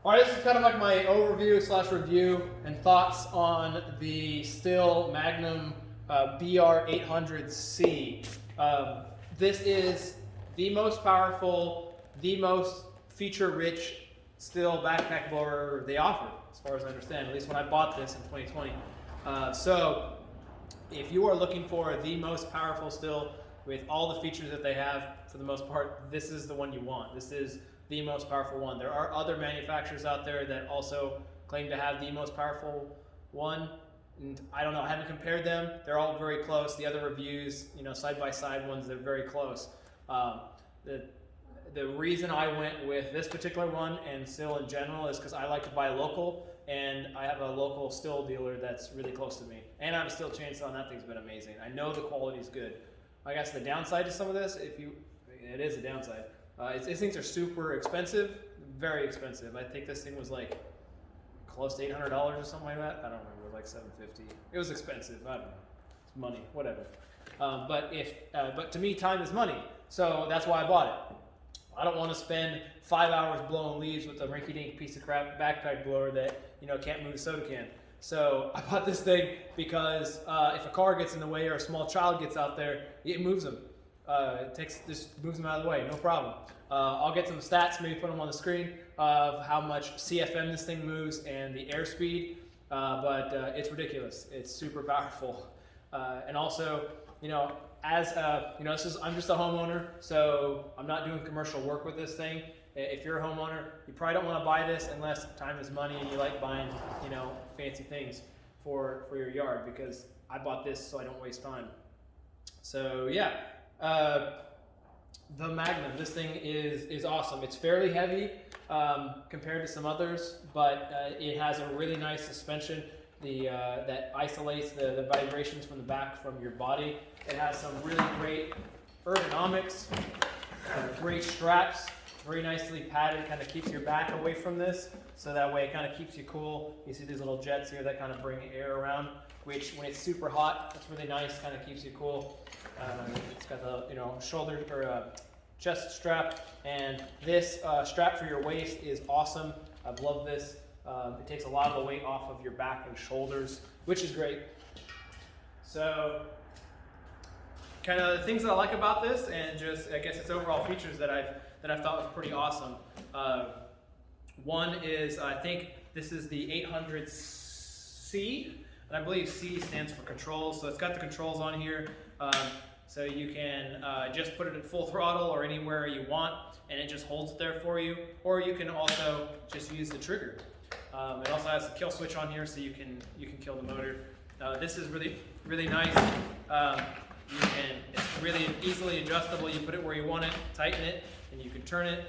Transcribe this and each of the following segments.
All right, this is kind of like my overview / review and thoughts on the Stihl Magnum BR800 C. This is the most powerful, the most feature-rich Stihl backpack blower they offer, as far as I understand, at least when I bought this in 2020. So if you are looking for the most powerful Stihl with all the features that they have, for the most part, this is the one you want. This is the most powerful one. There are other manufacturers out there that also claim to have the most powerful one, and I don't know, I haven't compared them. They're all very close. The other reviews, side by side ones, they're very close. The reason I went with this particular one and Stihl in general is because I like to buy local, and I have a local Stihl dealer that's really close to me. And I have a Stihl chainsaw, and that thing's been amazing. I know the quality is good. I guess the downside to some of this, it is a downside. These things are super expensive, very expensive. I think this thing was like close to $800 or something like that. I don't remember, it was like $750. It was expensive. I don't know. It's money, whatever. But to me, time is money. So that's why I bought it. I don't want to spend 5 hours blowing leaves with a rinky-dink piece of crap backpack blower that can't move a soda can. So I bought this thing because if a car gets in the way or a small child gets out there, it moves them. Just moves them out of the way, no problem. I'll get some stats, maybe put them on the screen of how much CFM this thing moves and the airspeed, but it's ridiculous. It's super powerful, and also, I'm just a homeowner, so I'm not doing commercial work with this thing. If you're a homeowner, you probably don't want to buy this unless time is money and you like buying, fancy things for your yard, because I bought this so I don't waste time. So yeah. The Magnum, this thing is awesome. It's fairly heavy compared to some others, but it has a really nice suspension that isolates the vibrations from the back from your body. It has some really great ergonomics, great straps, very nicely padded, kind of keeps your back away from this, so that way it kind of keeps you cool. You see these little jets here that kind of bring air around, which when it's super hot, it's really nice, kind of keeps you cool. It's got the shoulder or chest strap, and this strap for your waist is awesome. I've loved this. It takes a lot of the weight off of your back and shoulders, which is great. So kind of the things that I like about this, and just I guess its overall features that I thought was pretty awesome. One is, I think this is the 800 C, and I believe C stands for controls. So it's got the controls on here. So you can just put it at full throttle or anywhere you want, and it just holds it there for you. Or you can also just use the trigger. It also has a kill switch on here, so you can kill the motor. This is really nice. It's really easily adjustable. You put it where you want it, tighten it, and you can turn it.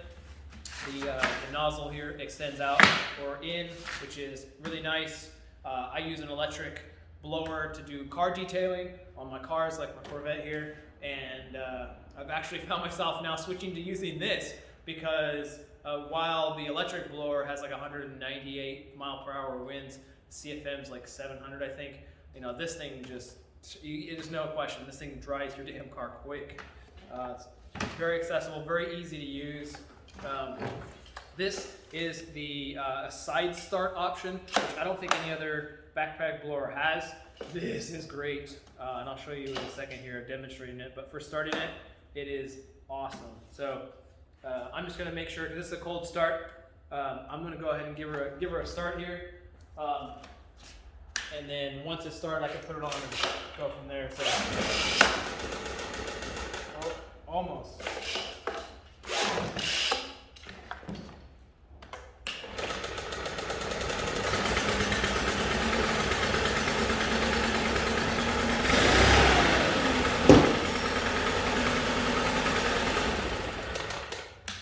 The nozzle here extends out or in, which is really nice. I use an electric blower to do car detailing on my cars, like my Corvette here, and I've actually found myself now switching to using this because while the electric blower has like 198 mile/hour winds, CFM's like 700, I think. This thing there's no question, this thing dries your damn car quick. It's very accessible, very easy to use. This is the side start option, which I don't think any other backpack blower has. This is great, and I'll show you in a second here demonstrating it, but for starting it, it is awesome. So I'm just going to make sure, because this is a cold start, I'm going to go ahead and give her a start here, and then once it's started, I can put it on and go from there. So, almost.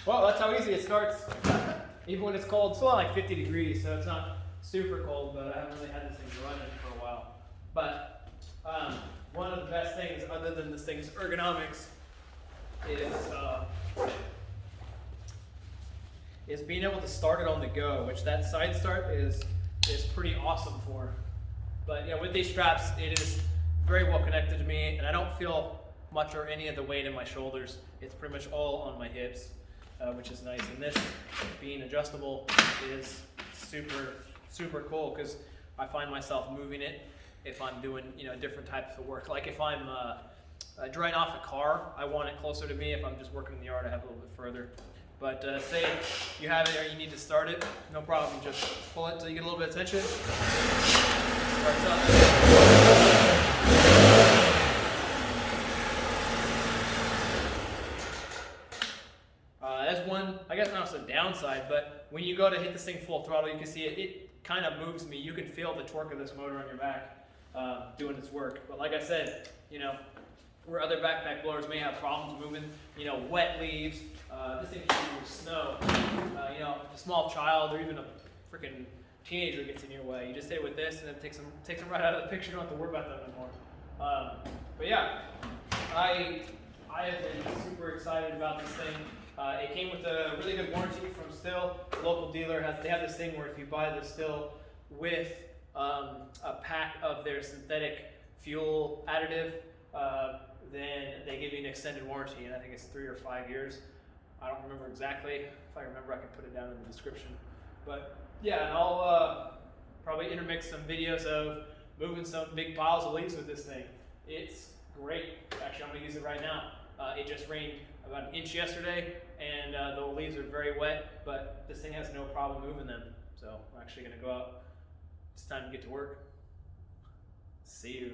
Well, that's how easy it starts, even when it's cold. It's still like 50 degrees, so it's not super cold, but I haven't really had this thing running for a while. But one of the best things, other than this thing's ergonomics, is being able to start it on the go, which that side start is pretty awesome for. But with these straps, it is very well connected to me, and I don't feel much or any of the weight in my shoulders. It's pretty much all on my hips. which is nice. And this being adjustable is super cool, because I find myself moving it if I'm doing different types of work. Like if I'm drying off a car, I want it closer to me. If I'm just working in the yard, I have a little bit further. But say you have it or you need to start it, no problem. You just pull it until you get a little bit of tension. Starts up. That's one, I guess not so downside, but when you go to hit this thing full throttle, you can see it kind of moves me. You can feel the torque of this motor on your back doing its work. But like I said, where other backpack blowers may have problems moving, wet leaves, this thing can move snow. If a small child or even a freaking teenager gets in your way, you just hit it with this and it takes them right out of the picture. You don't have to worry about that anymore. But yeah, I have been super excited about this thing. It came with a really good warranty from Stihl. The local dealer they have this thing where if you buy the Stihl with a pack of their synthetic fuel additive, then they give you an extended warranty, and I think it's 3 or 5 years. I don't remember exactly. If I remember, I can put it down in the description. But yeah, and I'll probably intermix some videos of moving some big piles of leaves with this thing. It's great. Actually, I'm going to use it right now. It just rained about an inch yesterday, and the leaves are very wet, but this thing has no problem moving them. So I'm actually going to go out. It's time to get to work. See you.